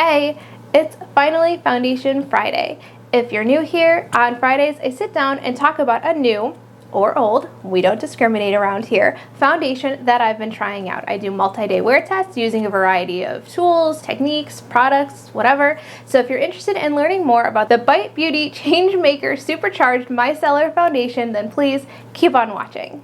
Hey, it's finally Foundation Friday. If you're new here, on Fridays I sit down and talk about a new, or old, we don't discriminate around here, foundation that I've been trying out. I do multi-day wear tests using a variety of tools, techniques, products, whatever. So if you're interested in learning more about the Bite Beauty Changemaker Supercharged Micellar Foundation, then please keep on watching.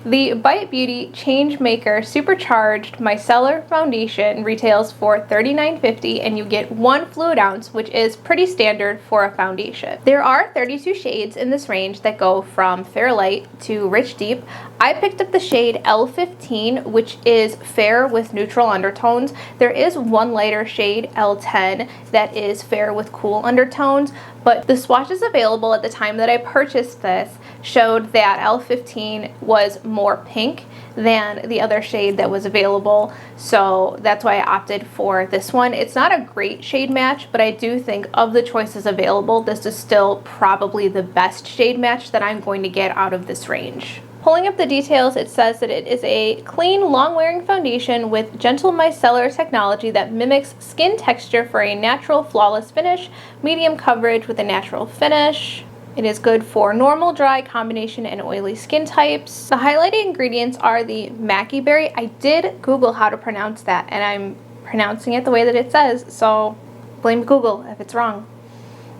The Bite Beauty Changemaker Supercharged Micellar Foundation retails for $39.50 and you get 1 fluid ounce, which is pretty standard for a foundation. There are 32 shades in this range that go from fair light to rich deep. I picked up the shade L15, which is fair with neutral undertones. There is one lighter shade, L10, that is fair with cool undertones, but the swatches available at the time that I purchased this showed that L15 was more pink than the other shade that was available, so that's why I opted for this one. It's not a great shade match, but I do think of the choices available, this is still probably the best shade match that I'm going to get out of this range. Pulling up the details, it says that it is a clean, long-wearing foundation with gentle micellar technology that mimics skin texture for a natural, flawless finish, medium coverage with a natural finish. It is good for normal, dry, combination, and oily skin types. The highlighted ingredients are the Maki berry. I did Google how to pronounce that, and I'm pronouncing it the way that it says, so blame Google if it's wrong.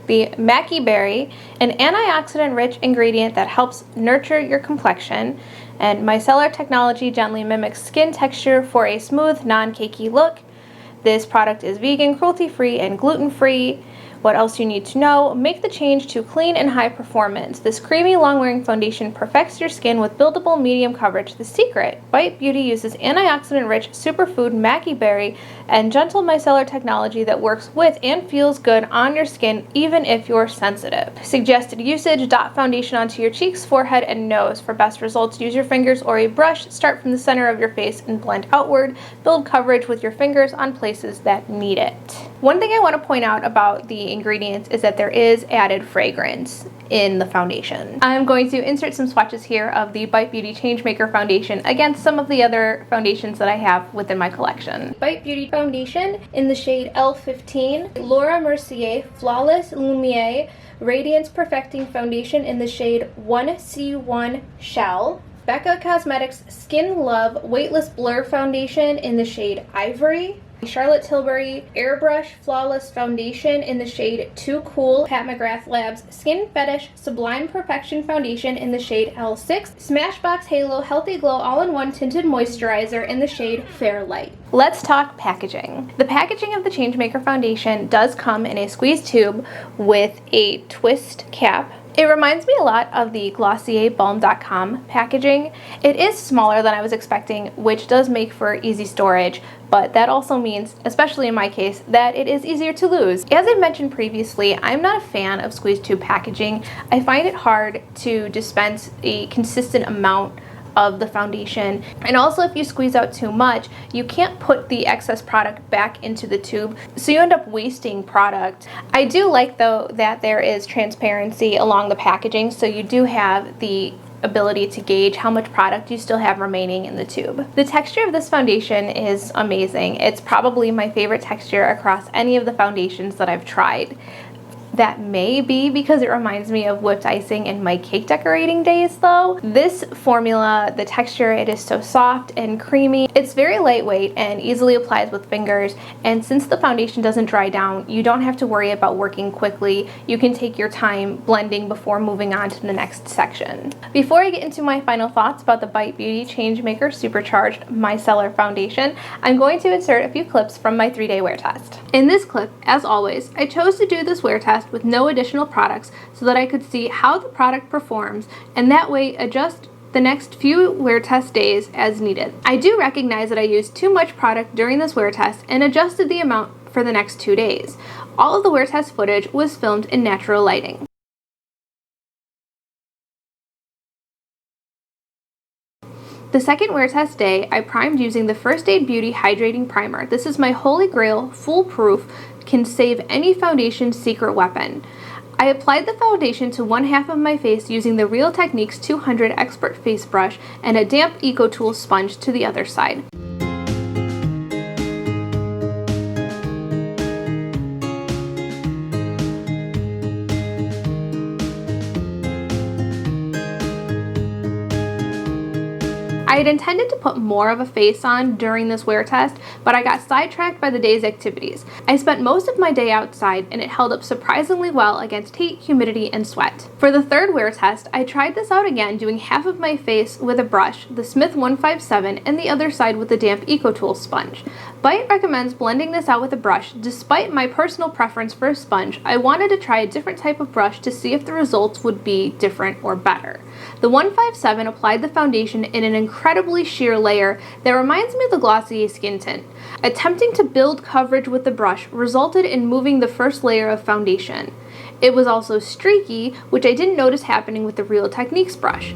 The Maki berry, an antioxidant-rich ingredient that helps nurture your complexion, and micellar technology gently mimics skin texture for a smooth, non-cakey look. This product is vegan, cruelty-free, and gluten-free. What else you need to know? Make the change to clean and high performance. This creamy, long-wearing foundation perfects your skin with buildable medium coverage. The secret: Bite Beauty uses antioxidant-rich superfood Maki berry and gentle micellar technology that works with and feels good on your skin even if you're sensitive. Suggested usage: dot foundation onto your cheeks, forehead, and nose. For best results, use your fingers or a brush. Start from the center of your face and blend outward. Build coverage with your fingers on places that need it. One thing I want to point out about the ingredients is that there is added fragrance in the foundation. I'm going to insert some swatches here of the Bite Beauty Changemaker foundation against some of the other foundations that I have within my collection. Bite Beauty foundation in the shade L15, Laura Mercier Flawless Lumiere Radiance Perfecting Foundation in the shade 1C1 Shell, Becca Cosmetics Skin Love Weightless Blur Foundation in the shade Ivory, Charlotte Tilbury Airbrush Flawless Foundation in the shade Too Cool, Pat McGrath Labs Skin Fetish Sublime Perfection Foundation in the shade L6, Smashbox Halo Healthy Glow All-in-One Tinted Moisturizer in the shade Fair Light. Let's talk packaging. The packaging of the Changemaker foundation does come in a squeeze tube with a twist cap. It reminds me a lot of the Glossier Balm.com packaging. It is smaller than I was expecting, which does make for easy storage, but that also means, especially in my case, that it is easier to lose. As I mentioned previously, I'm not a fan of squeeze tube packaging. I find it hard to dispense a consistent amount of the foundation, and also if you squeeze out too much, you can't put the excess product back into the tube, so you end up wasting product. I do like though that there is transparency along the packaging, so you do have the ability to gauge how much product you still have remaining in the tube. The texture of this foundation is amazing. It's probably my favorite texture across any of the foundations that I've tried. That may be because it reminds me of whipped icing in my cake decorating days though. This formula, the texture, it is so soft and creamy. It's very lightweight and easily applies with fingers, and since the foundation doesn't dry down, you don't have to worry about working quickly. You can take your time blending before moving on to the next section. Before I get into my final thoughts about the Bite Beauty Changemaker Supercharged Micellar Foundation, I'm going to insert a few clips from my 3-day wear test. In this clip, as always, I chose to do this wear test with no additional products so that I could see how the product performs and that way adjust the next few wear test days as needed. I do recognize that I used too much product during this wear test and adjusted the amount for the next 2 days. All of the wear test footage was filmed in natural lighting. The second wear test day, I primed using the First Aid Beauty Hydrating Primer. This is my holy grail, foolproof, can save any foundation secret weapon. I applied the foundation to one half of my face using the Real Techniques 200 Expert Face Brush and a damp EcoTools sponge to the other side. I had intended to put more of a face on during this wear test, but I got sidetracked by the day's activities. I spent most of my day outside and it held up surprisingly well against heat, humidity, and sweat. For the third wear test, I tried this out again, doing half of my face with a brush, the Smith 157, and the other side with the damp EcoTool sponge. Bite recommends blending this out with a brush. Despite my personal preference for a sponge, I wanted to try a different type of brush to see if the results would be different or better. The 157 applied the foundation in an incredibly sheer layer that reminds me of the Glossier skin tint. Attempting to build coverage with the brush resulted in moving the first layer of foundation. It was also streaky, which I didn't notice happening with the Real Techniques brush.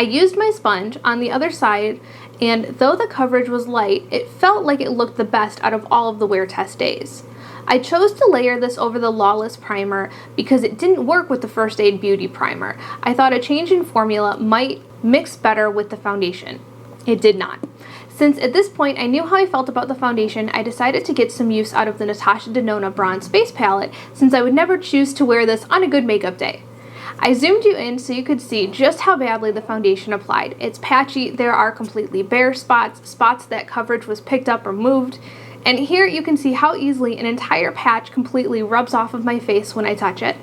I used my sponge on the other side, and though the coverage was light, it felt like it looked the best out of all of the wear test days. I chose to layer this over the Lawless primer because it didn't work with the First Aid Beauty primer. I thought a change in formula might mix better with the foundation. It did not. Since at this point I knew how I felt about the foundation, I decided to get some use out of the Natasha Denona Bronze Space Palette, since I would never choose to wear this on a good makeup day. I zoomed you in so you could see just how badly the foundation applied. It's patchy, there are completely bare spots, spots that coverage was picked up or moved, and here you can see how easily an entire patch completely rubs off of my face when I touch it.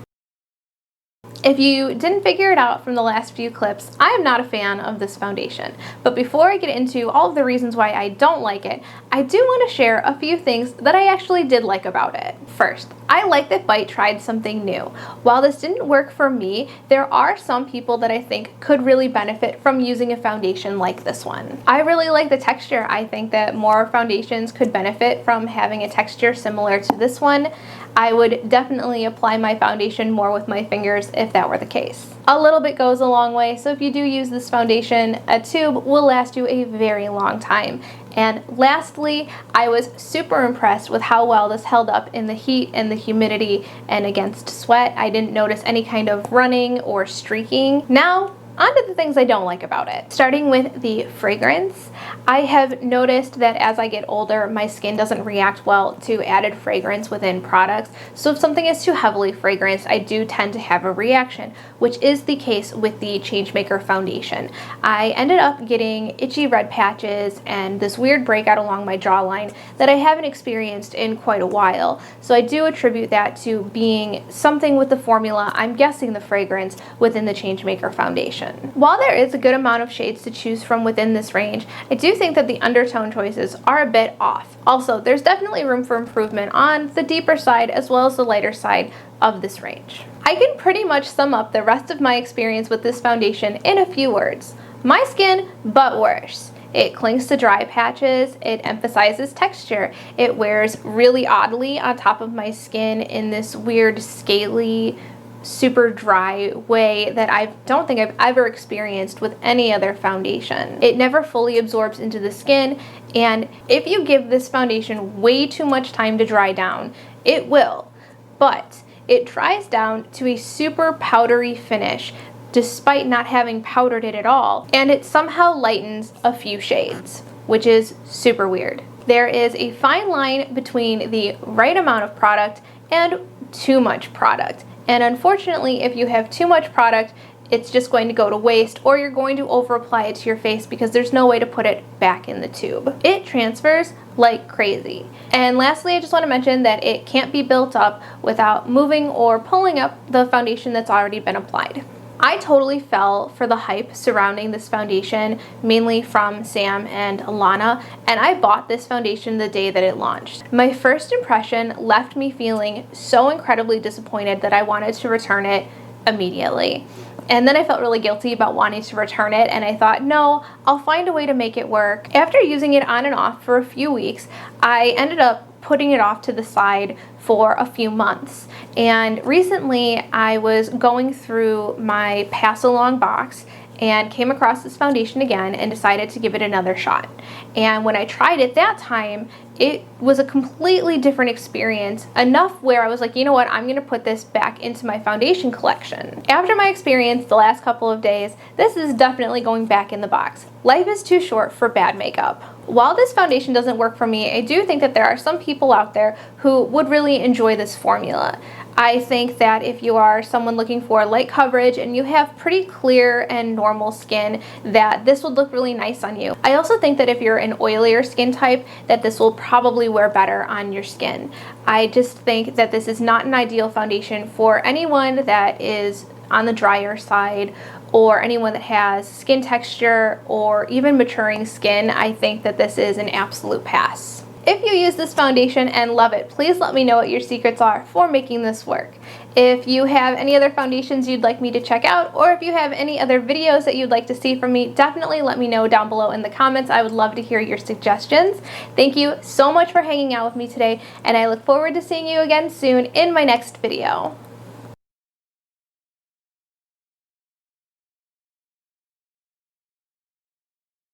If you didn't figure it out from the last few clips, I am not a fan of this foundation. But before I get into all of the reasons why I don't like it, I do want to share a few things that I actually did like about it. First, I like that Bite tried something new. While this didn't work for me, there are some people that I think could really benefit from using a foundation like this one. I really like the texture. I think that more foundations could benefit from having a texture similar to this one. I would definitely apply my foundation more with my fingers if that were the case. A little bit goes a long way, so if you do use this foundation, a tube will last you a very long time. And lastly, I was super impressed with how well this held up in the heat and the humidity and against sweat. I didn't notice any kind of running or streaking. Now, on to the things I don't like about it. Starting with the fragrance, I have noticed that as I get older, my skin doesn't react well to added fragrance within products. So if something is too heavily fragranced, I do tend to have a reaction, which is the case with the Changemaker foundation. I ended up getting itchy red patches and this weird breakout along my jawline that I haven't experienced in quite a while. So I do attribute that to being something with the formula, I'm guessing the fragrance, within the Changemaker foundation. While there is a good amount of shades to choose from within this range, I do think that the undertone choices are a bit off. Also, there's definitely room for improvement on the deeper side as well as the lighter side of this range. I can pretty much sum up the rest of my experience with this foundation in a few words. My skin, but worse. It clings to dry patches, it emphasizes texture, it wears really oddly on top of my skin in this weird scaly, super dry way that I don't think I've ever experienced with any other foundation. It never fully absorbs into the skin, and if you give this foundation way too much time to dry down, it will, but it dries down to a super powdery finish despite not having powdered it at all, and it somehow lightens a few shades, which is super weird. There is a fine line between the right amount of product and too much product. And unfortunately, if you have too much product, it's just going to go to waste, or you're going to over apply it to your face because there's no way to put it back in the tube. It transfers like crazy. And lastly, I just want to mention that it can't be built up without moving or pulling up the foundation that's already been applied. I totally fell for the hype surrounding this foundation, mainly from Sam and Alana, and I bought this foundation the day that it launched. My first impression left me feeling so incredibly disappointed that I wanted to return it immediately. And then I felt really guilty about wanting to return it, and I thought, no, I'll find a way to make it work. After using it on and off for a few weeks, I ended up putting it off to the side for a few months. And recently I was going through my pass along box and came across this foundation again and decided to give it another shot. And when I tried it that time, it was a completely different experience, enough where I was like, you know what, I'm gonna put this back into my foundation collection. After my experience the last couple of days, this is definitely going back in the box. Life is too short for bad makeup. While this foundation doesn't work for me, I do think that there are some people out there who would really enjoy this formula. I think that if you are someone looking for light coverage and you have pretty clear and normal skin, that this would look really nice on you. I also think that if you're an oilier skin type, that this will probably wear better on your skin. I just think that this is not an ideal foundation for anyone that is on the drier side or anyone that has skin texture or even maturing skin. I think that this is an absolute pass. If you use this foundation and love it, please let me know what your secrets are for making this work. If you have any other foundations you'd like me to check out, or if you have any other videos that you'd like to see from me, definitely let me know down below in the comments. I would love to hear your suggestions. Thank you so much for hanging out with me today, and I look forward to seeing you again soon in my next video.